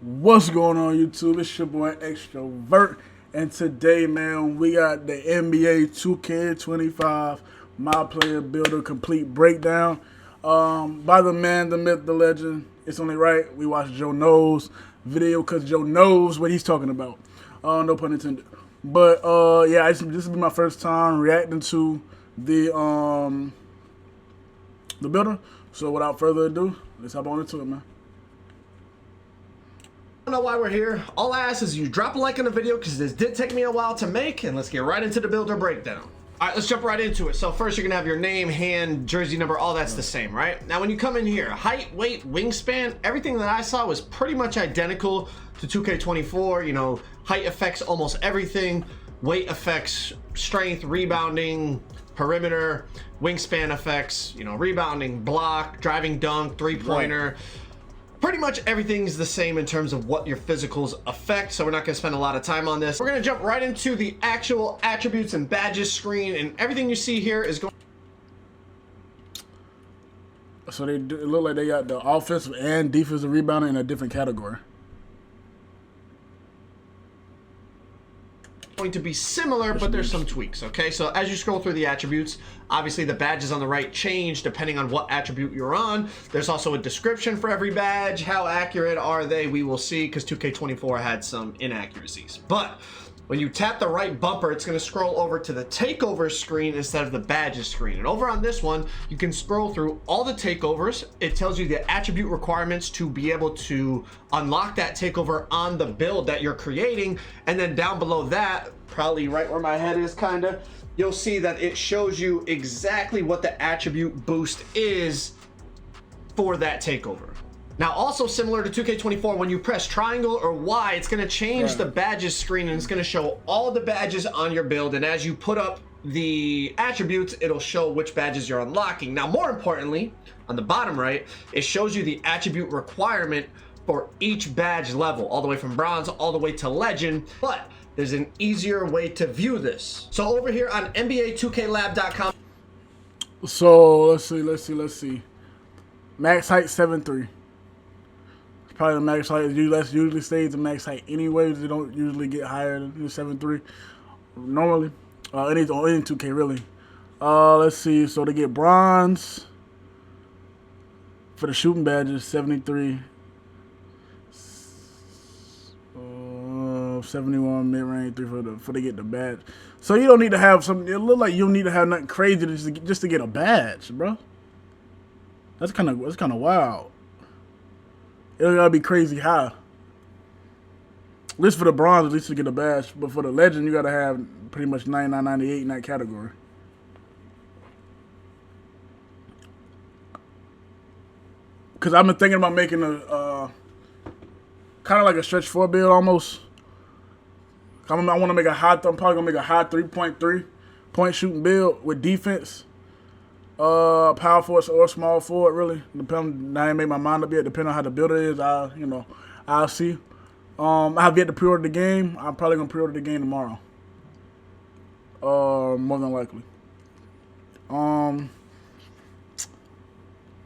What's going on, YouTube? It's your boy Extrovert, and today, man, we got the NBA 2K25 MyPlayer Builder complete breakdown by the man, the myth, the legend. It's only right we watch Joe Knows video because Joe knows what he's talking about. No pun intended. But yeah, this will be my first time reacting to the builder. So without further ado, let's hop on into it, man. I don't know why we're here. All I ask is you drop a like on the video because this did take me a while to make, and let's get right into the builder breakdown. All right, let's jump right into it. So first you're gonna have your name, hand, jersey number, all that's the same, right? Now when you come in here, height, weight, wingspan, everything that I saw was pretty much identical to 2K24. You know, height affects almost everything. Weight affects strength, rebounding, perimeter. Wingspan affects, you know, rebounding, block, driving dunk, three-pointer. Right. Pretty much everything's the same in terms of what your physicals affect, so we're not going to spend a lot of time on this. We're going to jump right into the actual attributes and badges screen, and everything you see here is going. So it look like they got the offensive and defensive rebounding in a different category. Going to be similar, but there's some tweaks. Okay, so as you scroll through the attributes, obviously the badges on the right change depending on what attribute you're on. There's also a description for every badge. How accurate are they? We will see, because 2K24 had some inaccuracies. But when you tap the right bumper, it's going to scroll over to the takeover screen instead of the badges screen. And over on this one, you can scroll through all the takeovers. It tells you the attribute requirements to be able to unlock that takeover on the build that you're creating. And then down below that, probably right where my head is kind of, you'll see that it shows you exactly what the attribute boost is for that takeover. Now, also similar to 2K24, when you press triangle or Y, it's going to change the badges screen, and it's going to show all the badges on your build. And as you put up the attributes, it'll show which badges you're unlocking. Now, more importantly, on the bottom right, it shows you the attribute requirement for each badge level, all the way from bronze all the way to legend. But there's an easier way to view this. So over here on NBA2KLab.com. So let's see. Max height 7'3". Probably the max height. That's usually stays the max height anyways. They don't usually get higher than 7'3" normally. Any 2K really. Let's see. So they get bronze for the shooting badges, 73. 71 mid-range, 3 for they get the badge. So you don't need to have something. It look like you don't need to have nothing crazy just to get a badge, bro. That's kind of wild. It gotta be crazy high. At least for the bronze, at least to get a badge. But for the legend, you gotta have pretty much 99, 98 in that category. Cause I've been thinking about making a kind of like a stretch 4 build almost. I want to make a high. I'm probably gonna make a high 3.3 point shooting build with defense, power forward or small forward. Really, depending. I ain't made my mind up yet. Depending on how the builder is, I'll see. I have yet to pre-order the game. I'm probably gonna pre-order the game tomorrow. More than likely.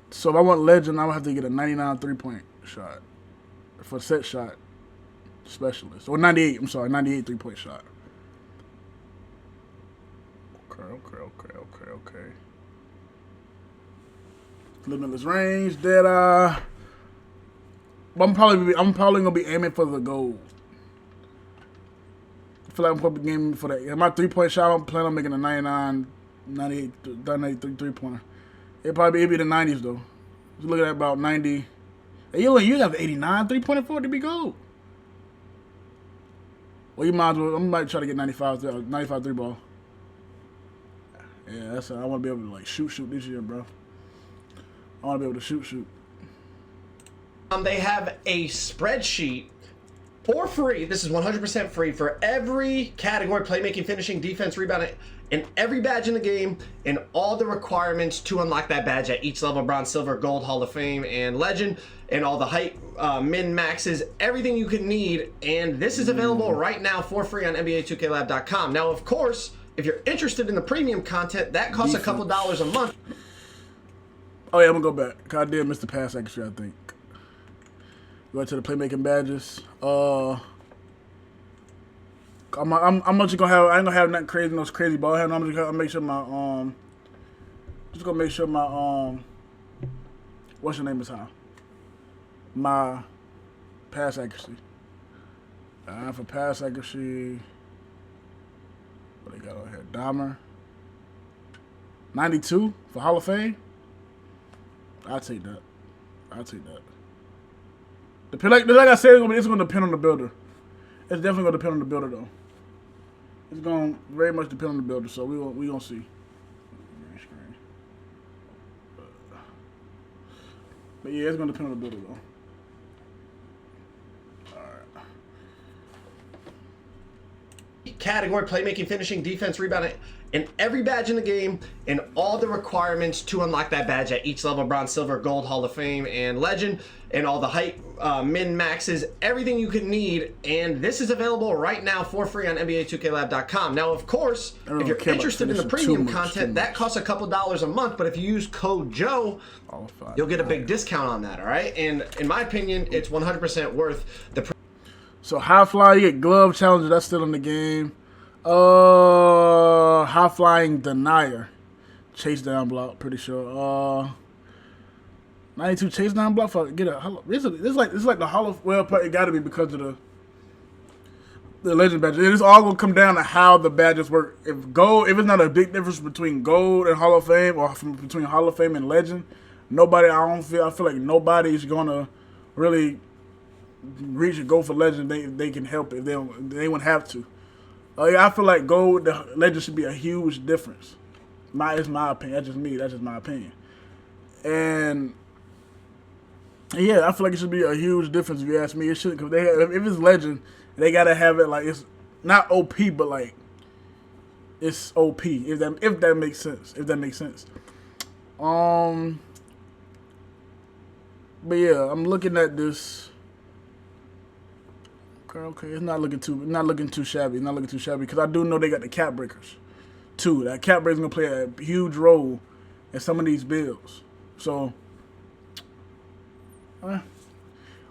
So if I want legend, I would have to get a 99 3-point shot for set shot specialist, or 98. I'm sorry, 98 3-point shot. Okay. Limitless range, dead eye. But I'm probably gonna be aiming for the gold. I feel like I'm probably aiming for that. My 3-point shot, I'm planning on making a 99, 98, 3-pointer. It'll be the 90s though. Just looking at about 90. Hey, you have 89 3-pointer for it to be gold. Well, you might as well. I might try to get 95 3-ball. Yeah, I want to be able to like shoot this year, bro. I want to be able to shoot. They have a spreadsheet for free. This is 100% free for every category: playmaking, finishing, defense, rebounding, and every badge in the game, and all the requirements to unlock that badge at each level: bronze, silver, gold, Hall of Fame, and legend, and all the height, min, maxes, everything you could need. And this is available right now for free on NBA2KLab.com. Now, of course, if you're interested in the premium content, that costs a couple dollars a month. Oh yeah, I'm gonna go back. 'Cause I did miss the pass accuracy, I think. Go to the playmaking badges. I'm just gonna have. I ain't gonna have nothing crazy, no crazy ball handle. I'm just gonna make sure my Just gonna make sure my what's your name is high. My pass accuracy. For pass accuracy, what they got on here? Dahmer. 92 for Hall of Fame. I'll take that. Like I said, it's gonna depend on the builder. It's definitely gonna depend on the builder though. It's gonna very much depend on the builder. So we gonna see. But yeah, it's gonna depend on the builder though. Category: playmaking, finishing, defense, rebounding, and every badge in the game, and all the requirements to unlock that badge at each level: bronze, silver, gold, Hall of Fame, and legend, and all the height, min, maxes, everything you could need. And this is available right now for free on NBA2KLab.com. Now, of course, if you're interested in the premium content, that costs a couple dollars a month. But if you use code Joe, you'll get a big discount on that. All right, and in my opinion, it's 100% worth the. So high fly, you get glove challenger. That's still in the game. High flying denier, chase down block. Pretty sure. 92 chase down block. For get a. It's like the Hall of. Well, it got to be because of the legend badge. It's all gonna come down to how the badges work. If it's not a big difference between gold and Hall of Fame, or between Hall of Fame and legend, I feel like nobody's gonna really reach a go for legend. They can help it. They wouldn't have to. I feel like gold, the legend should be a huge difference. It's my opinion. That's just my opinion. And yeah, I feel like it should be a huge difference if you ask me. It should, because if it's legend, they gotta have it like it's not OP, but like it's OP. If that makes sense. But yeah, I'm looking at this. Okay, it's not looking too shabby. Because I do know they got the cap breakers too. That cap breaker's gonna play a huge role in some of these builds. So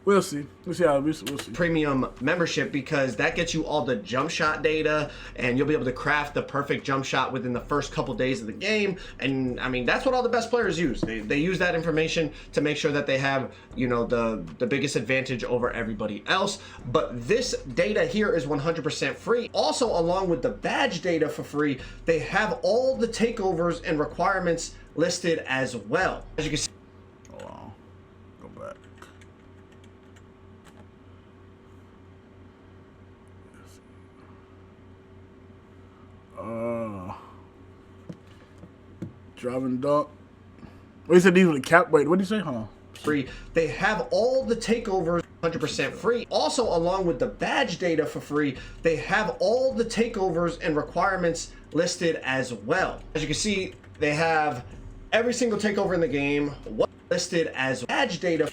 we'll see. We'll see. Premium membership, because that gets you all the jump shot data, and you'll be able to craft the perfect jump shot within the first couple days of the game. And I mean, that's what all the best players use. They use that information to make sure that they have, the biggest advantage over everybody else. But this data here is 100% free. Also, along with the badge data for free, they have all the takeovers and requirements listed as well. As you can see. Driving dunk. What you said these were the cap? Wait, what did you say? Hold on. Free. They have all the takeovers 100% free. Also, along with the badge data for free, they have all the takeovers and requirements listed as well. As you can see, they have every single takeover in the game listed as badge data.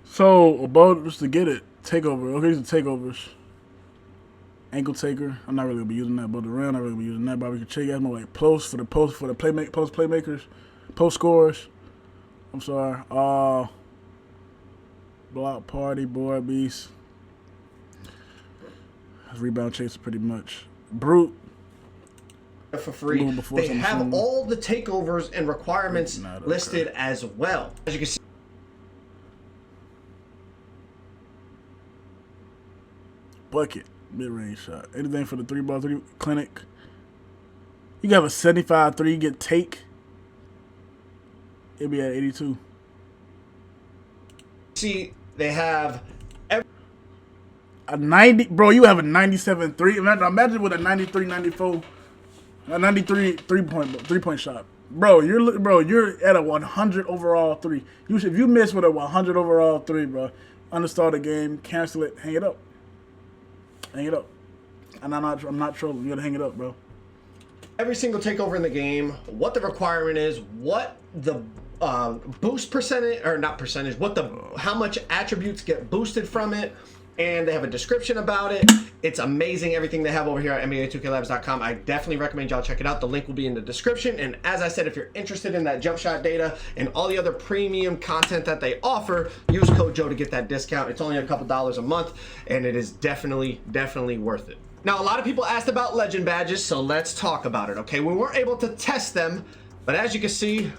So, about just to get it, takeover. Okay, these are takeovers. Ankle taker. I'm not really gonna be using that. But the rim, I'm not really gonna be using that. But we can check out more like post playmakers, post scorers. I'm sorry. Block party, board beast. Rebound chaser, pretty much. Brute. For free. They have all the takeovers and requirements listed as well. As you can see. Bucket. Mid-range shot. Anything for the 3x3 clinic. You can have a 75-3, you get take. It'll be at 82. See, they have a 90. Bro, you have a 97-3. Imagine with a 93-94, a 93 three-point shot. Bro, you're at a 100 overall 3. If you miss with a 100 overall 3, bro, understart the game, cancel it, hang it up. Hang it up. And I'm not trolling. You gotta hang it up, bro. Every single takeover in the game, what the requirement is, what the boost percentage, or not percentage, how much attributes get boosted from it, and they have a description about it. It's amazing everything they have over here at NBA2KLabs.com. I definitely recommend y'all check it out. The link will be in the description. And as I said, if you're interested in that jump shot data and all the other premium content that they offer, use code Joe to get that discount. It's only a couple dollars a month, and it is definitely worth it. Now, a lot of people asked about legend badges, so let's talk about it, okay? We weren't able to test them, but as you can see,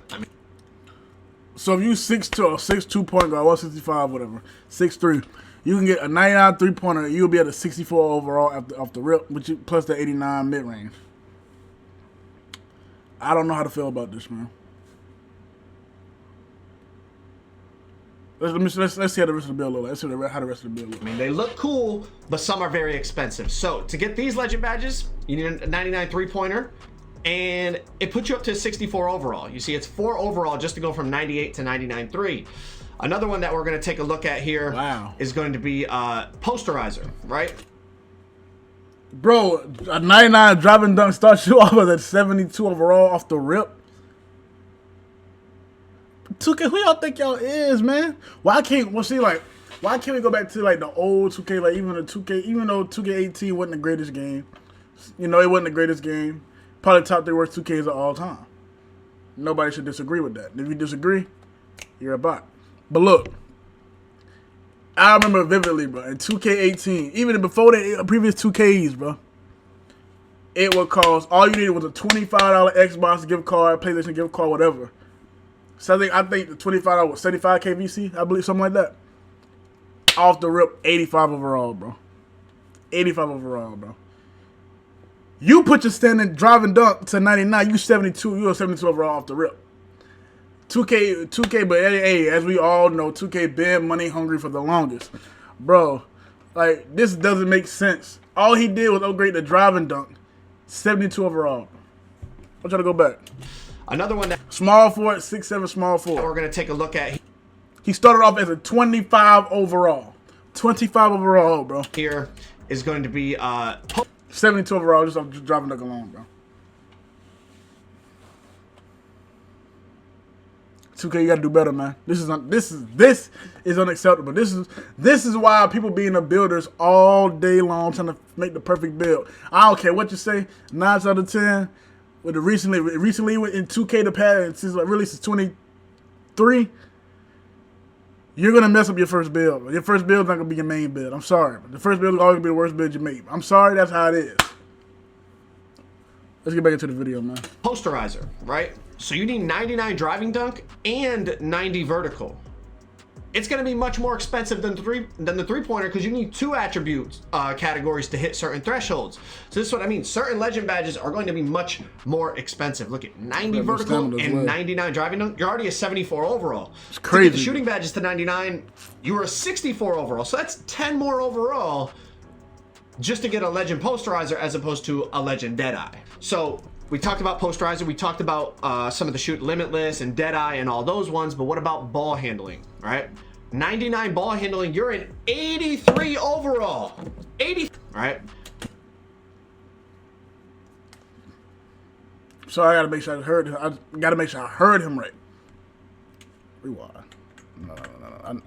So if you 6'2", or 6'2" point guard, 165, whatever, 6'3", you can get a 99 3-pointer. You'll be at a 64 overall off the rip, plus the 89 mid range. I don't know how to feel about this, man. Let's see how the rest of the build look like. Let's see how the rest of the build look like. I mean, they look cool, but some are very expensive. So to get these legend badges, you need a 99 3-pointer, and it puts you up to 64 overall. You see, it's 4 overall just to go from 98 to 99 3. Another one that we're going to take a look at here is going to be Posterizer, right? Bro, a 99 driving dunk starts you off at 72 overall off the rip. 2K, who y'all think y'all is, man? Why can't we go back to like the old 2K, like even the 2K, even though 2K18 wasn't the greatest game, you know, it wasn't the greatest game. Probably top 3 worst 2Ks of all time. Nobody should disagree with that. If you disagree, you're a bot. But look, I remember vividly, bro, in 2K18, even before the previous 2Ks, bro, it would cost, all you needed was a $25 Xbox gift card, PlayStation gift card, whatever. So I think the $25 was 75 KVC, I believe, something like that. Off the rip, 85 overall, bro. 85 overall, bro. You put your standing driving dunk to 99, you 72, you're 72 overall off the rip. 2K, but hey, as we all know, 2K been money hungry for the longest. Bro, like, this doesn't make sense. All he did was upgrade the driving dunk. 72 overall. I'm trying to go back. Another one that small forward, 6'7", small forward. We're going to take a look at. He started off as a 25 overall. 25 overall, bro. Here is going to be 72 overall, just driving dunk alone, bro. 2K, you gotta do better, man. This is unacceptable. This is why people be in the builders all day long trying to make the perfect build. I don't care what you say. 9 out of 10. With the recently in 2K the past since really since 23, you're gonna mess up your first build. Your first build's not gonna be your main build. I'm sorry, but the first build is always gonna be the worst build you make. I'm sorry, that's how it is. Let's get back into the video, man. Posterizer, right? So you need 99 driving dunk and 90 vertical. It's going to be much more expensive than the 3-pointer because you need 2 attributes categories to hit certain thresholds. So this is what I mean. Certain legend badges are going to be much more expensive. Look at 90 vertical and 99 driving dunk. You're already a 74 overall. It's crazy. To get the shooting badges to 99, you were a 64 overall. So that's 10 more overall just to get a legend posterizer as opposed to a legend Deadeye. So we talked about posterizer. We talked about some of the shoot limitless and Deadeye and all those ones. But what about ball handling, right? 99 ball handling. You're an 83 overall. 80, right? So I gotta make sure I heard. I gotta make sure I heard him right. Rewind. No.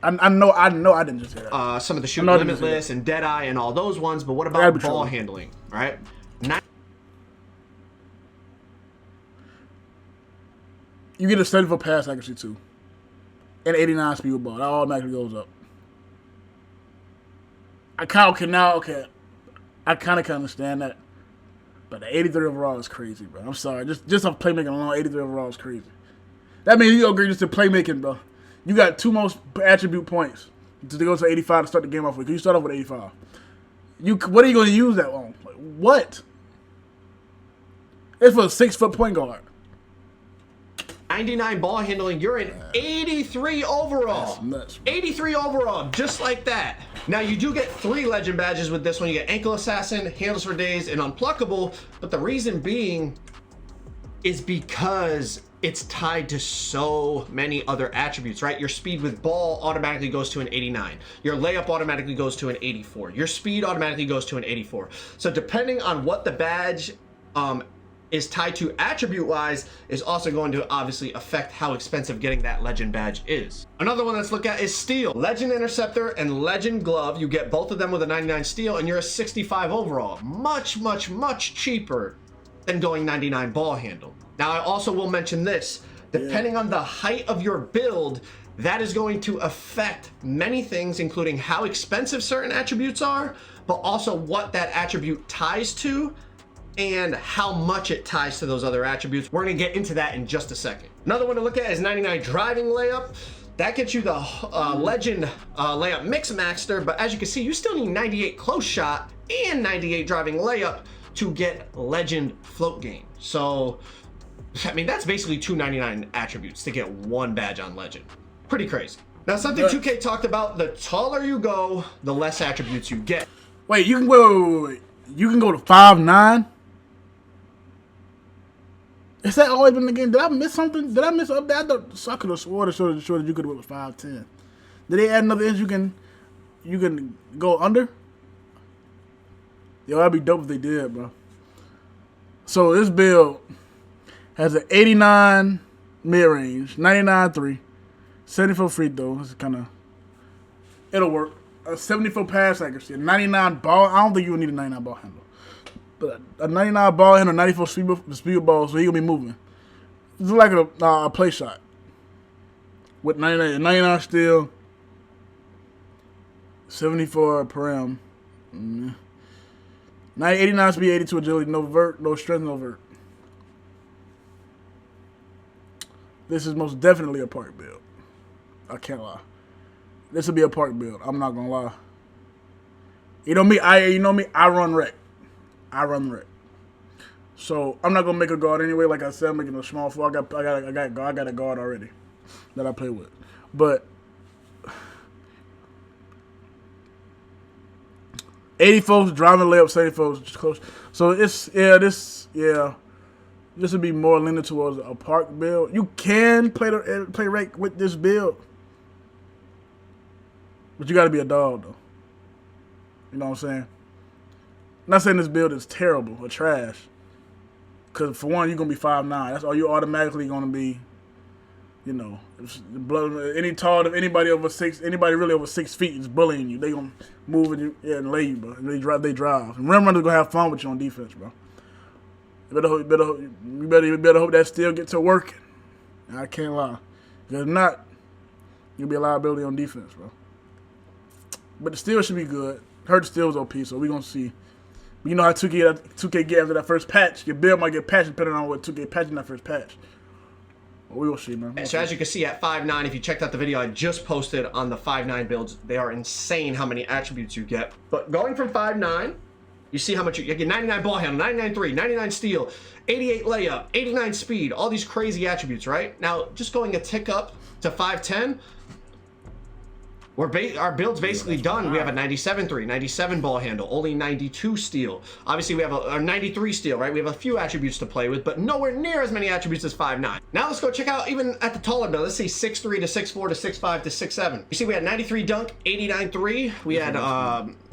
I know I didn't just hear that. Some of the shoot limitless and Deadeye and all those ones. But what about ball handling, right? You get a 74 pass accuracy too, and 89 speed with ball. That automatically goes up. I kind of can understand that, but the 83 overall is crazy, bro. I'm sorry, just off playmaking alone, 83 overall is crazy. That means you upgrade just to playmaking, bro. You got 2 most attribute points to go to 85 to start the game off with. You start off with 85. What are you going to use that on? Like, what? It's for a 6-foot point guard. 99 ball handling, you're an 83 overall. That's nuts, 83 overall, just like that. Now, you do get 3 legend badges with this one. You get Ankle Assassin, Handles for Days, and Unpluckable. But the reason being is because it's tied to so many other attributes, right? Your speed with ball automatically goes to an 89. Your layup automatically goes to an 84. Your speed automatically goes to an 84. So depending on what the badge is tied to attribute-wise is also going to obviously affect how expensive getting that legend badge is. Another one let's look at is steel. Legend interceptor and legend glove. You get both of them with a 99 steel, and you're a 65 overall. Much, much, much cheaper than going 99 ball handle. Now, I also will mention this. Depending on the height of your build, that is going to affect many things, including how expensive certain attributes are, but also what that attribute ties to and how much it ties to those other attributes. We're gonna get into that in just a second. Another one to look at is 99 driving layup. That gets you the legend layup mix master, but as you can see, you still need 98 close shot and 98 driving layup to get legend float game. So, I mean, that's basically 299 attributes to get one badge on legend. Pretty crazy. Now, something 2K talked about, the taller you go, the less attributes you get. Wait, you can wait. You can go to 5'9"? Is that always been the game? Did I miss something? Did I miss up there? I could have swore that you could have went with 5'10". Did they add another inch you can go under? Yo, that'd be dope if they did, bro. So this build has an 89 mid-range, 99 3, 74 free throw. It's it'll work. A 74 pass accuracy, a 99 ball. I don't think you would need a 99 ball handle, but a 99 ball handle, 94 speed ball, so he gonna be moving. It's like a play shot with 99 steal, 74 param, 89 speed, 82 agility, no vert, no strength, no vert. This is most definitely a park build. I can't lie. This will be a park build. I'm not gonna lie. You know me. I run rec. So I'm not gonna make a guard anyway. Like I said, I'm making a small four. I got a guard already that I play with. But 80 folks driving layup, 70 folks close. So this would be more leaning towards a park build. You can play rec with this build, but you got to be a dog though. You know what I'm saying? I'm not saying this build is terrible or trash. Because for one, you're going to be 5'9". That's all you automatically going to be. You know, anybody really over 6 feet is bullying you. They going to move and lay you, bro. They drive. And rim runners going to have fun with you on defense, bro. You better hope that still gets to working. I can't lie. Because if not, you'll be a liability on defense, bro. But the steal should be good. Heard the steal was OP, so we're going to see. But you know how 2K get after that first patch. Your build might get patched depending on what 2K patched in that first patch. But we will see, man. So as you can see at 5'9", if you checked out the video I just posted on the 5'9" builds, they are insane how many attributes you get. But going from 5'9", you see how much you get 99 ball handle, 99 3, 99 steal, 88 layup, 89 speed, all these crazy attributes, right? Now, just going a tick up to 5'10", our build's basically done. We have a 97 3, 97 ball handle, only 92 steal. Obviously, we have a 93 steal, right? We have a few attributes to play with, but nowhere near as many attributes as 5'9". Now let's go check out even at the taller build. Let's see 6'3" to 6'4" to 6'5" to 6'7". You see we had 93 dunk, 89 3. We had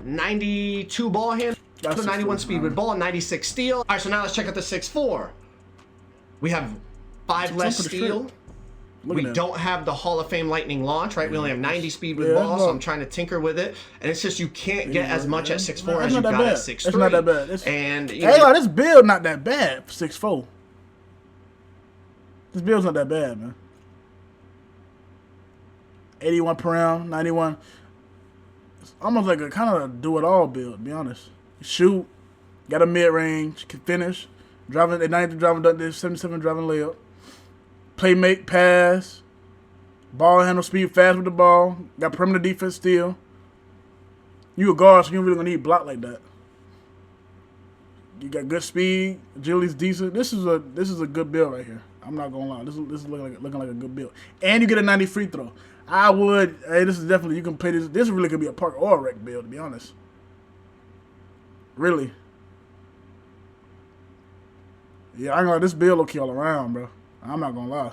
92 ball handle, 91 speed with ball, 96 steal. All right, so now let's check out the 6'4". We have 5 less steal. We don't have the Hall of Fame lightning launch, right? We only have 90 speed with ball, so I'm trying to tinker with it. And it's just you can't get as much at 6'4" as you got at 6'3". It's not that bad. And this build not that bad for 6'4". This build's not that bad, man. 81 per round, 91. It's almost like a kind of a do-it-all build, to be honest. Shoot, got a mid-range, can finish, driving, 93 driving dunk, 77 driving layup. Play, make, pass, ball handle, speed, fast with the ball. Got perimeter defense still. You a guard, so you don't really gonna need block like that. You got good speed, agility's decent. This is a good build right here. I'm not gonna lie. This is looking like a good build. And you get a 90 free throw. This is definitely, you can play this. This really could be a park or a rec build, to be honest. Really. Yeah, I ain't gonna lie, this build will kill all around, bro. I'm not gonna lie.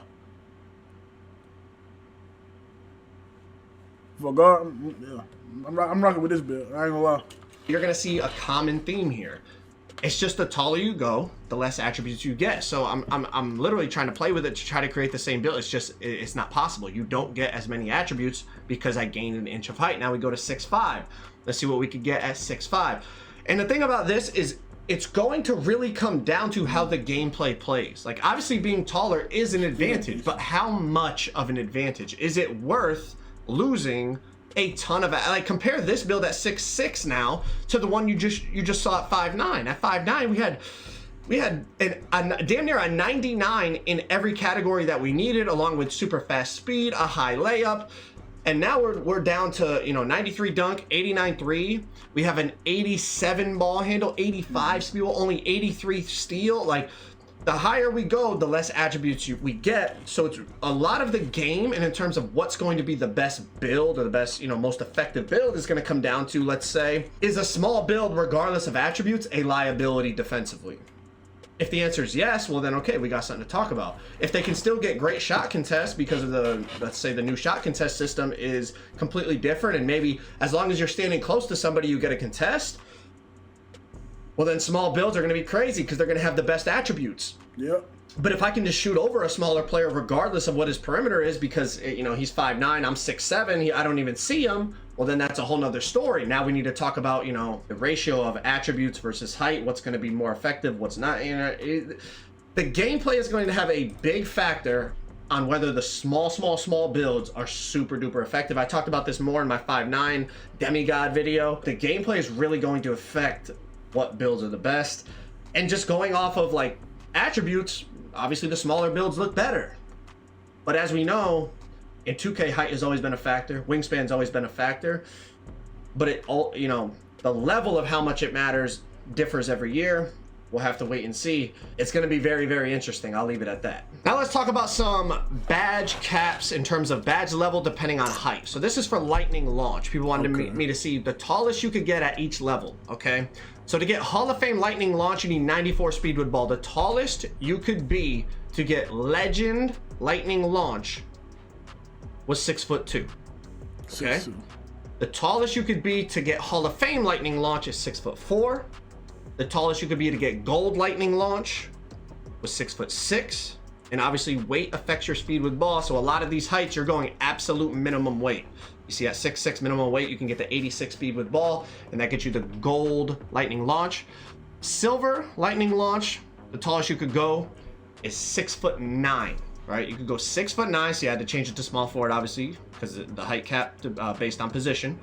For guard, yeah, I'm rocking with this build. I ain't gonna lie. You're gonna see a common theme here. It's just the taller you go, the less attributes you get. So I'm literally trying to play with it to try to create the same build. It's just, it's not possible. You don't get as many attributes because I gained an inch of height. Now we go to 6'5". Let's see what we could get at 6'5". And the thing about this is it's going to really come down to how the gameplay plays. Like, obviously being taller is an advantage, but how much of an advantage? Is it worth losing a ton of, like, compare this build at 6'6" now to the one you just saw at 5'9". At 5'9", we had a damn near a 99 in every category that we needed, along with super fast speed, a high layup. And now we're down to, you know, 93 dunk, 89 3. We have an 87 ball handle, 85 speed, only 83 steal. Like, the higher we go, the less attributes we get. So it's a lot of the game, and in terms of what's going to be the best build or the best, you know, most effective build is going to come down to, let's say, is a small build, regardless of attributes, a liability defensively? If the answer is yes, well then okay, we got something to talk about. If they can still get great shot contests because of the, let's say the new shot contest system is completely different, and maybe as long as you're standing close to somebody you get a contest, well then small builds are going to be crazy because they're going to have the best attributes. Yep. But if I can just shoot over a smaller player regardless of what his perimeter is, because, you know, he's 5'9", I'm 6'7", I don't even see him, well then that's a whole nother story. Now we need to talk about, you know, the ratio of attributes versus height, what's going to be more effective, what's not. You know, the gameplay is going to have a big factor on whether the small builds are super duper effective. I talked about this more in my 5'9" demigod video. The gameplay is really going to affect what builds are the best. And just going off of like attributes, obviously the smaller builds look better. But as we know, in 2K, height has always been a factor. Wingspan's always been a factor. But it all, you know, the level of how much it matters differs every year. We'll have to wait and see. It's going to be very, very interesting. I'll leave it at that. Now let's talk about some badge caps in terms of badge level depending on height. So this is for lightning launch. People wanted me to see the tallest you could get at each level, okay? So to get Hall of Fame lightning launch, you need 94 speed with ball. The tallest you could be to get legend lightning launch was 6'2". Okay? 6'2". The tallest you could be to get Hall of Fame lightning launch is 6'4". The tallest you could be to get gold lightning launch was 6'6". And obviously weight affects your speed with ball. So a lot of these heights, you're going absolute minimum weight. You see at 6'6" minimum weight, you can get the 86 speed with ball, and that gets you the gold lightning launch. Silver lightning launch, the tallest you could go is 6'9". Right? You could go 6'9". So you had to change it to small forward, obviously, because the height cap based on position.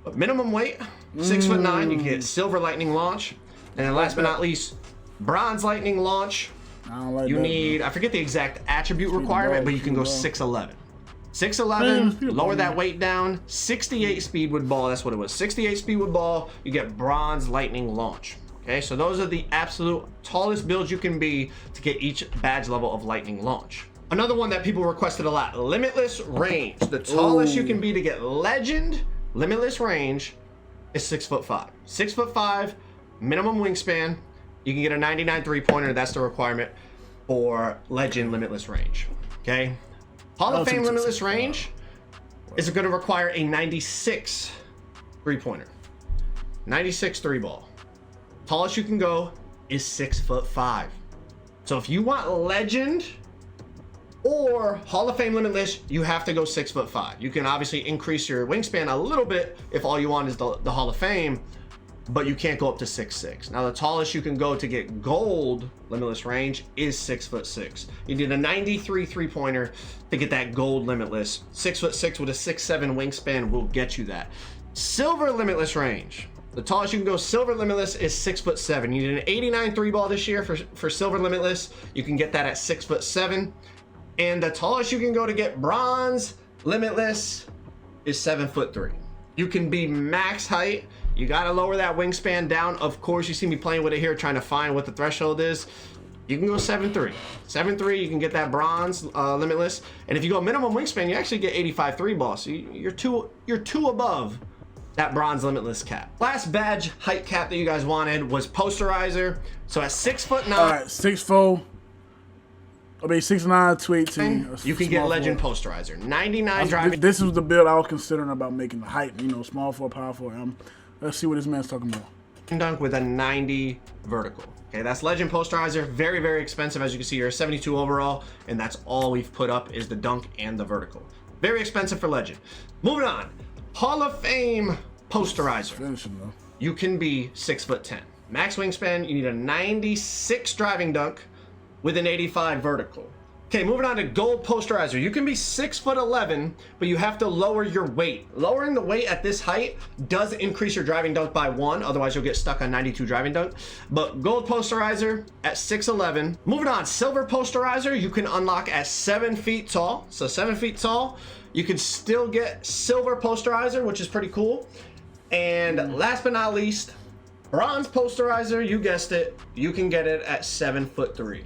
But minimum weight, 6'9". You can get silver lightning launch. And then last but not least, bronze lightning launch. I don't like you that, need, bro. I forget the exact attribute requirement, but you can go 6'11". 6'11", lower that weight down, 68 speed with ball, that's what it was. 68 speed with ball, you get bronze lightning launch. Okay, so those are the absolute tallest builds you can be to get each badge level of lightning launch. Another one that people requested a lot, limitless range. The tallest you can be to get legend limitless range is 6'5". 6'5", minimum wingspan. You can get a 99 3-pointer. That's the requirement for legend limitless range. Okay. Hall of Fame limitless range is going to require a 96 3-pointer. 96 3-ball. Tallest you can go is 6'5". So if you want legend or Hall of Fame limitless, you have to go 6'5". You can obviously increase your wingspan a little bit if all you want is the Hall of Fame, but you can't go up to 6'6". Now the tallest you can go to get gold limitless range is 6'6". You need a 93 3-pointer to get that gold limitless. 6'6" with a 6'7" wingspan will get you that. Silver limitless range. The tallest you can go silver limitless is 6'7". You need an 89 3-ball this year for silver limitless. You can get that at 6'7". And the tallest you can go to get bronze limitless is 7'3". You can be max height. You gotta lower that wingspan down. Of course, you see me playing with it here, trying to find what the threshold is. You can go 7'3". 7'3", you can get that bronze limitless. And if you go minimum wingspan, you actually get 85 3-ball. So you're two above that bronze limitless cap. Last badge height cap that you guys wanted was posterizer. So at 6'9". All right, 6'4". I mean 6'9", 218. You can get legend posterizer. 99 driving. This was the build I was considering about making the height. You know, small for power for. Let's see what this man's talking about. dunk with a 90 vertical. Okay, that's Legend Posterizer. Very, very expensive. As you can see here, 72 overall, and that's all we've put up is the dunk and the vertical. Very expensive for Legend. Moving on, Hall of Fame Posterizer. Finishing though. You can be 6'10". Max wingspan, you need a 96 driving dunk with an 85 vertical. Okay, moving on to Gold Posterizer. You can be 6'11", but you have to lower your weight. Lowering the weight at this height does increase your driving dunk by 1, otherwise you'll get stuck on 92 driving dunk. But Gold Posterizer at 6'11". Moving on, Silver Posterizer, you can unlock at 7 feet tall. So 7 feet tall, you can still get Silver Posterizer, which is pretty cool. And last but not least, Bronze Posterizer, you guessed it, you can get it at 7'3".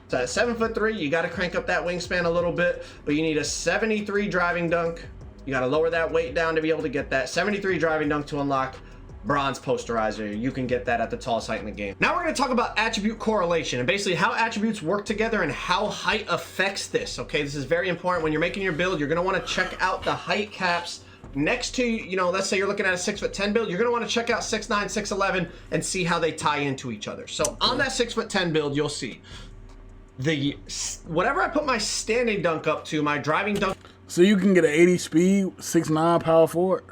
So at 7'3", you got to crank up that wingspan a little bit, but you need a 73 driving dunk. You got to lower that weight down to be able to get that 73 driving dunk to unlock Bronze Posterizer. You can get that at the tallest height in the game. Now we're going to talk about attribute correlation and basically how attributes work together and how height affects this. Okay, this is very important. When you're making your build, you're going to want to check out the height caps next to, you know, let's say you're looking at a 6'10" build, you're going to want to check out 6'9", 6'11", and see how they tie into each other. So on that 6'10" build, you'll see whatever I put my standing dunk up to, my driving dunk. So you can get an 80 speed, 6'9" power forward,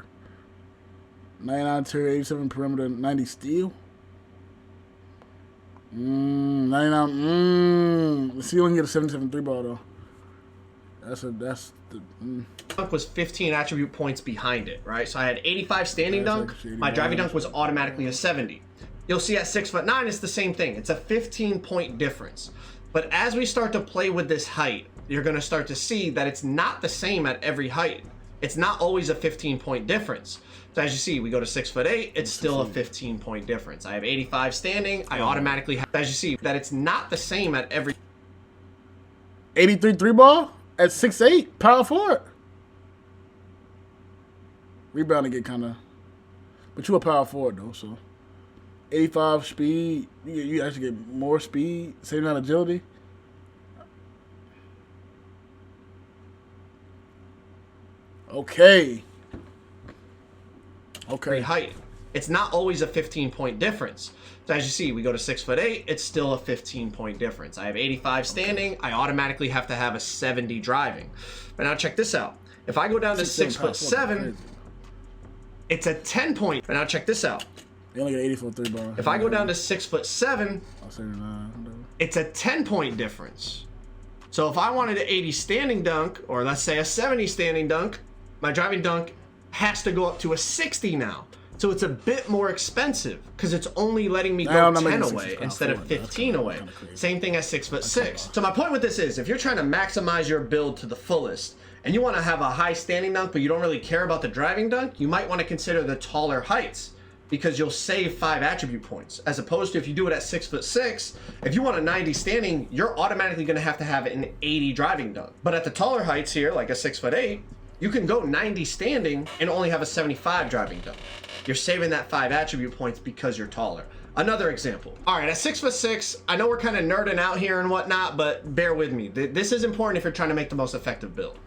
99 interior, 87 perimeter, 90 steal. 99. See, you only get a 77 ball though. That's the. Dunk was 15 attribute points behind it, right? So I had 85 standing dunk. My driving dunk was automatically a 70. You'll see at 6'9", it's the same thing. It's a 15-point difference. But as we start to play with this height, you're going to start to see that it's not the same at every height. It's not always a 15-point difference. So as you see, we go to 6'8", it's still a 15-point difference. I have 85 standing. I automatically have, as you see, that it's not the same at every. 83 ball at 6'8", power forward. Rebounding get kind of, but you a power forward though, so 85 speed. You actually get more speed, same amount of agility. Okay. Height. It's not always a 15-point difference. So as you see, we go to 6'8", it's still a 15-point difference. I have 85 standing. I automatically have to have a 70 driving. But now check this out. If I go down to 6'7", it's a 10-point. But now check this out. You only get 84 3-bar. If I go down to 6'7", it's a 10-point difference. So if I wanted an 80 standing dunk, or let's say a 70 standing dunk, my driving dunk has to go up to a 60 now. So it's a bit more expensive because it's only letting me go 10 away instead of 15 away. Same thing as 6'6". So my point with this is, if you're trying to maximize your build to the fullest and you want to have a high standing dunk, but you don't really care about the driving dunk, you might want to consider the taller heights, because you'll save 5 attribute points. As opposed to if you do it at 6'6", if you want a 90 standing, you're automatically going to have an 80 driving dunk. But at the taller heights here, like a 6'8", you can go 90 standing and only have a 75 driving dunk. You're saving that 5 attribute points because you're taller. Another example. All right, at 6'6", I know we're kind of nerding out here and whatnot, but bear with me. This is important if you're trying to make the most effective build.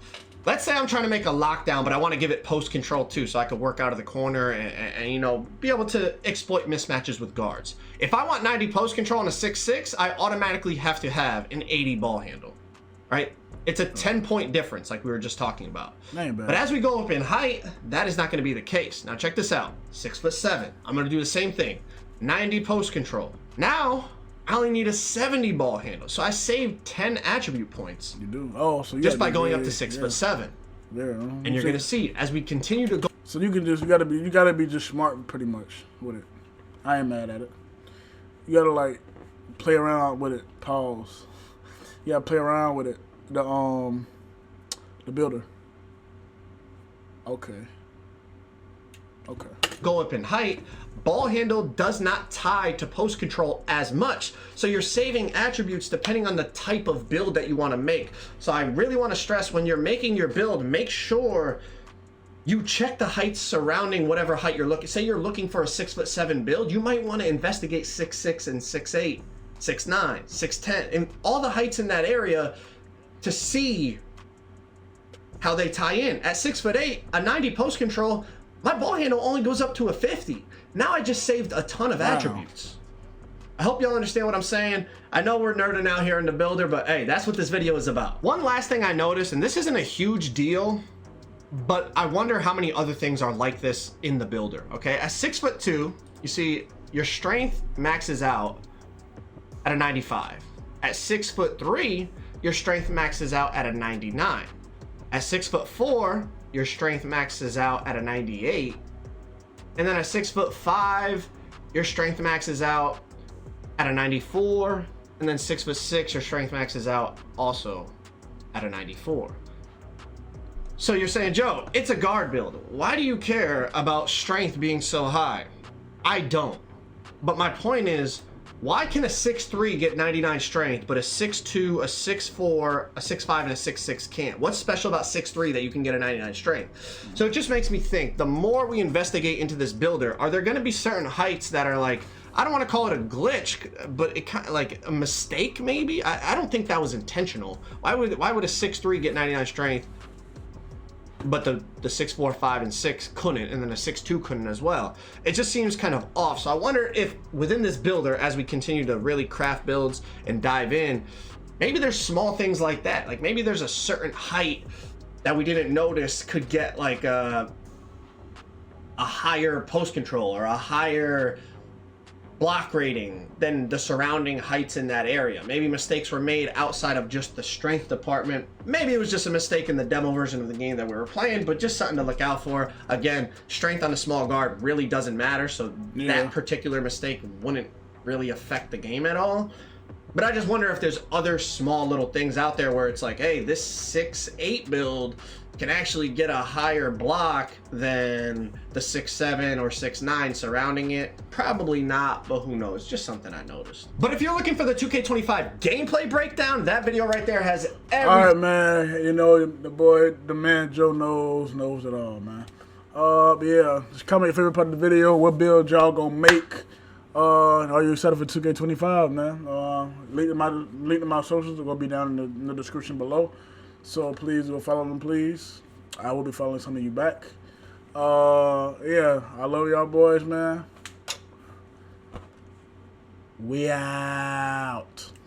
Let's say I'm trying to make a lockdown, but I want to give it post control too, so I could work out of the corner and you know, be able to exploit mismatches with guards. If I want 90 post control on a 6'6", I automatically have to have an 80 ball handle, right? It's a 10-point difference, like we were just talking about. But as we go up in height, that is not going to be the case. Now check this out: 6'7". I'm going to do the same thing. 90 post control. Now I only need a 70 ball handle, so I saved 10 attribute points. You do. Oh, so you just by going up to 6'7". Yeah. And you're gonna see as we continue to go. So you gotta be just smart pretty much with it. I ain't mad at it. You gotta like play around with it. Pause. You gotta play around with it. The builder. Okay. Go up in height. Ball handle does not tie to post control as much, so you're saving attributes depending on the type of build that you want to make. So I really want to stress, when you're making your build, make sure you check the heights surrounding whatever height you're looking. Say you're looking for a 6'7" build, you might want to investigate 6'6" and 6'8", 6'9", 6'10", and all the heights in that area to see how they tie in. At 6'8", a 90 post control My ball handle only goes up to a 50. Now I just saved a ton of attributes. I hope y'all understand what I'm saying. I know we're nerding out here in the builder, but hey, that's what this video is about. One last thing I noticed, and this isn't a huge deal, but I wonder how many other things are like this in the builder, okay? At 6'2", you see your strength maxes out at a 95. At 6'3", your strength maxes out at a 99. At 6'4", your strength maxes out at a 98. And then at 6'5", your strength maxes out at a 94. And then 6'6", your strength maxes out also at a 94. So you're saying, Joe, it's a guard build. Why do you care about strength being so high? I don't. But my point is, why can a 6'3" get 99 strength, but a 6'2", a 6'4", a 6'5", and a 6'6" can't? What's special about 6'3" that you can get a 99 strength? So it just makes me think, the more we investigate into this builder, are there going to be certain heights that are like, I don't want to call it a glitch, but it kind of like a mistake maybe? I don't think that was intentional. Why would a 6'3" get 99 strength, but the 6, 4, 5, and 6 couldn't, and then a 6, 2 couldn't as well? It just seems kind of off. So I wonder if within this builder, as we continue to really craft builds and dive in, maybe there's small things like that. Like maybe there's a certain height that we didn't notice could get like a higher post control or a higher block rating than the surrounding heights in that area. Maybe mistakes were made outside of just the strength department. Maybe it was just a mistake in the demo version of the game that we were playing, but just something to look out for. Again, strength on a small guard really doesn't matter, so that particular mistake wouldn't really affect the game at all. But I just wonder if there's other small little things out there where it's like, hey, this 6'8" build can actually get a higher block than the 6'7" or 6'9" surrounding it. Probably not, but who knows? Just something I noticed. But if you're looking for the 2K25 gameplay breakdown, that video right there has everything. All right, man. You know, the man Joe knows it all, man. Yeah, just comment your favorite part of the video. What build y'all gonna make? Are you excited for 2K25, man? Link to my socials are gonna be down in the description below. So please go follow them, please. I will be following some of you back. Yeah, I love y'all boys, man. We out.